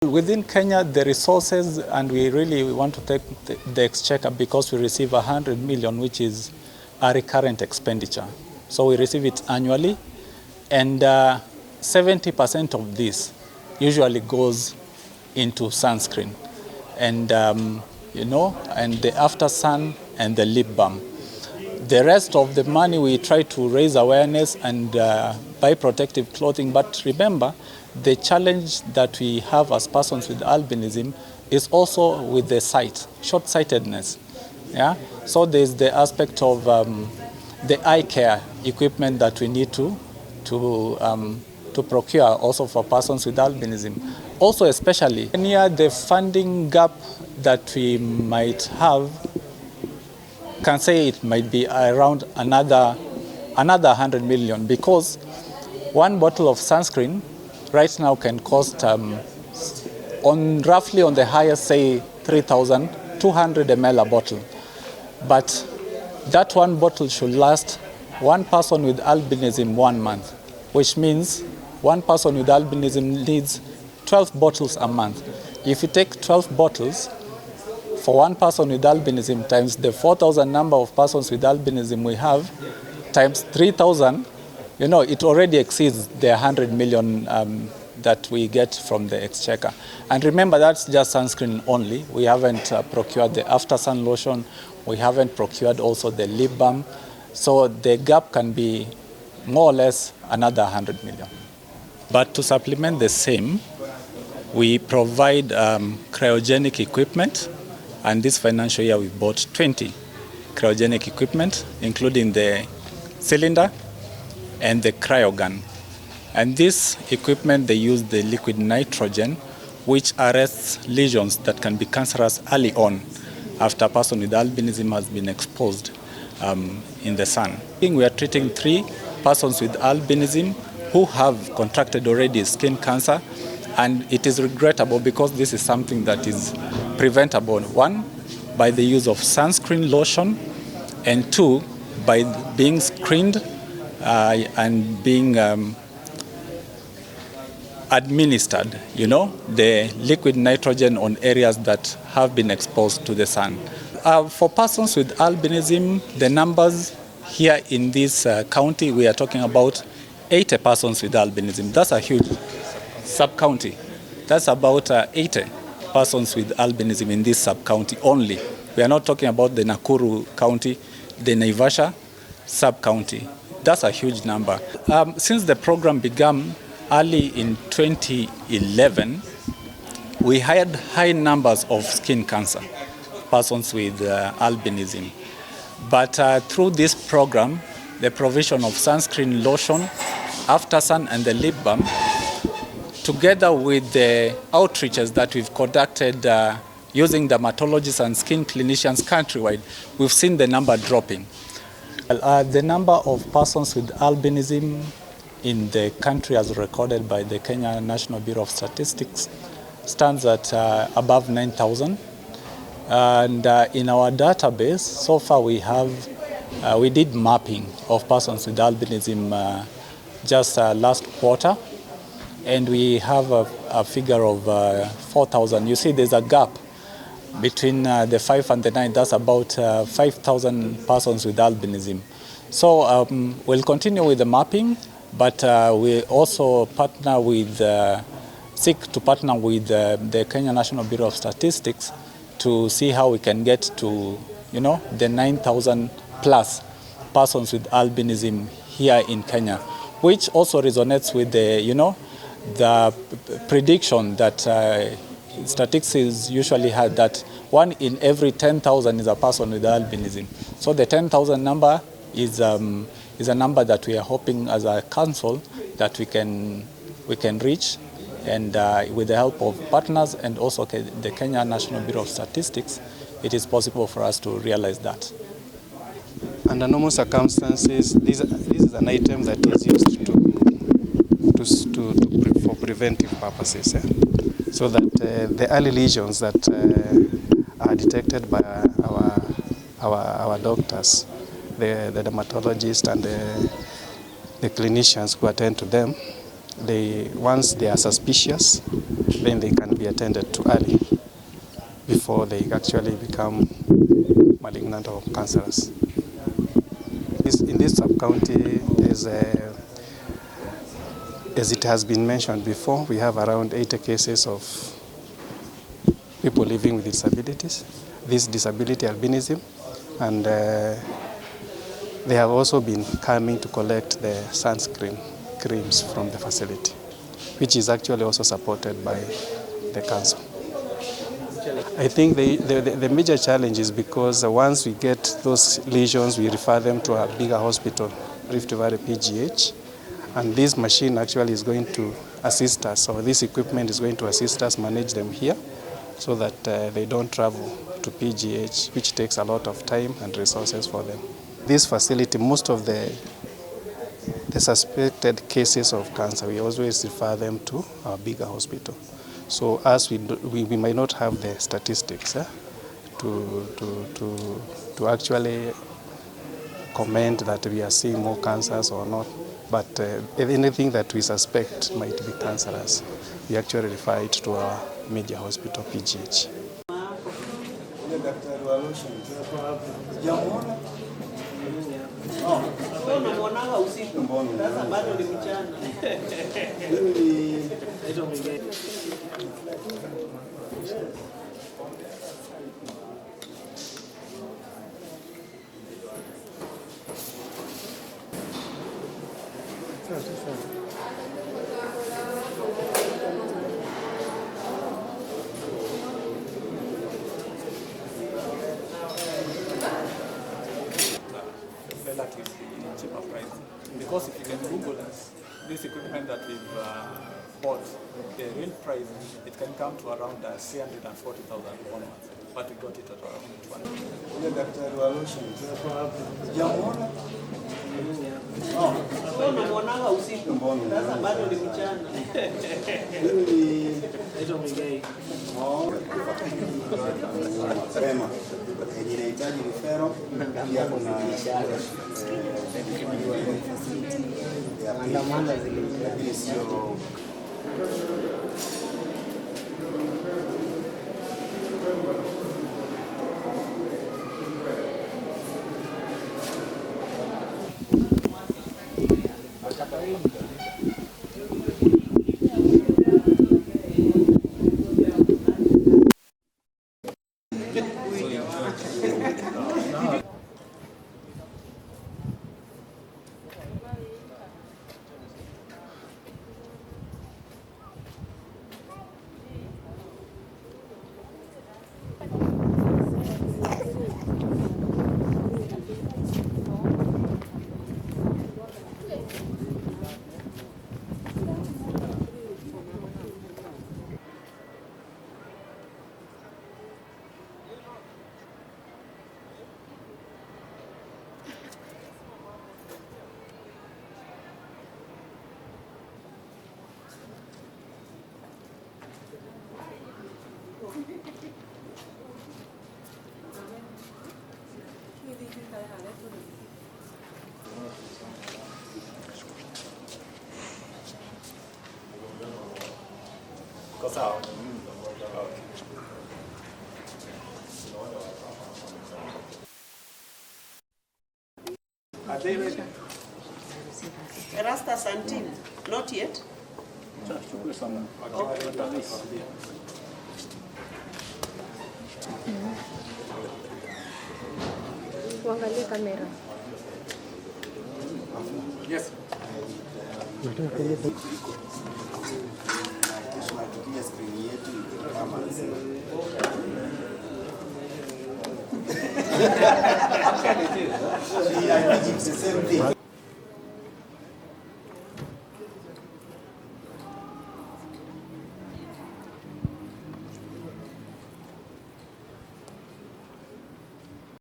Within Kenya, the resources, and we really want to take the exchequer because we receive 100 million, which is a recurrent expenditure. So we receive it annually, and 70% of this usually goes into sunscreen, and and the after sun and the lip balm. The rest of the money we try to raise awareness and buy protective clothing. But remember, the challenge that we have as persons with albinism is also with the sight, short-sightedness. Yeah? So there's the aspect of the eye care equipment that we need to procure also for persons with albinism. Also, especially near the funding gap that we might have, can say it might be around another 100 million, because one bottle of sunscreen right now can cost roughly on the highest, say 3,200 ml a bottle. But that one bottle should last one person with albinism 1 month, which means one person with albinism needs 12 bottles a month. If you take 12 bottles for one person with albinism times the 4,000 number of persons with albinism we have, times 3,000, it already exceeds the 100 million that we get from the exchequer. And remember, that's just sunscreen only. We haven't procured the after sun lotion. We haven't procured also the lip balm. So the gap can be more or less another 100 million. But to supplement the same, we provide cryogenic equipment. And this financial year, we bought 20 cryogenic equipment, including the cylinder and the cryogun. And this equipment, they use the liquid nitrogen, which arrests lesions that can be cancerous early on after a person with albinism has been exposed in the sun. We are treating 3 persons with albinism who have contracted already skin cancer, and it is regrettable because this is something that is preventable. 1, by the use of sunscreen lotion, and 2, by being screened and being administered, the liquid nitrogen on areas that have been exposed to the sun. For persons with albinism, the numbers here in this county, we are talking about 80 persons with albinism. That's a huge sub-county. That's about 80 persons with albinism in this sub-county only. We are not talking about the Nakuru County, the Naivasha sub-county. That's a huge number. Since the program began early in 2011, we had high numbers of skin cancer, persons with albinism. But through this program, the provision of sunscreen lotion, after sun and the lip balm, together with the outreaches that we've conducted using dermatologists and skin clinicians countrywide, we've seen the number dropping. The number of persons with albinism in the country as recorded by the Kenya National Bureau of Statistics stands at above 9,000. And in our database, so far we did mapping of persons with albinism just last quarter, and we have a figure of 4,000. You see there's a gap between the 5 and the 9. That's about 5,000 persons with albinism. So we'll continue with the mapping, but we also seek to partner with the Kenya National Bureau of Statistics to see how we can get to, the 9,000 plus persons with albinism here in Kenya, which also resonates with the prediction that statistics usually had, that 1 in every 10,000 is a person with albinism. So the 10,000 number is a number that we are hoping as a council that we can reach, and with the help of partners and also the Kenya National Bureau of Statistics, it is possible for us to realize that. Under normal circumstances, this is an item that is used for preventive purposes, so that the early lesions that are detected by our doctors, the dermatologists and the clinicians who attend to them, once they are suspicious, then they can be attended to early before they actually become malignant or cancerous. In this sub-county, as it has been mentioned before, we have around 80 cases of people living with disabilities, this disability albinism, and they have also been coming to collect the sunscreen creams from the facility, which is actually also supported by the council. I think the major challenge is because once we get those lesions, we refer them to a bigger hospital, Rift Valley PGH, and this machine actually is going to assist us, or this equipment is going to assist us manage them here so that they don't travel to PGH, which takes a lot of time and resources for them. This facility, most of the suspected cases of cancer, we always refer them to our bigger hospital. So as we might not have the statistics to actually comment that we are seeing more cancers or not, but if anything that we suspect might be cancerous, we actually refer it to our major hospital, PGH. Relatively cheaper price. Because if you can Google this equipment that we've bought, the real price, it can come to around 340,000 onwards, but we got it at around 1. Are they ready? Rasta Santin, not yet. Tuangalie kamera. Yes. Actually, it is. I think it's the same thing.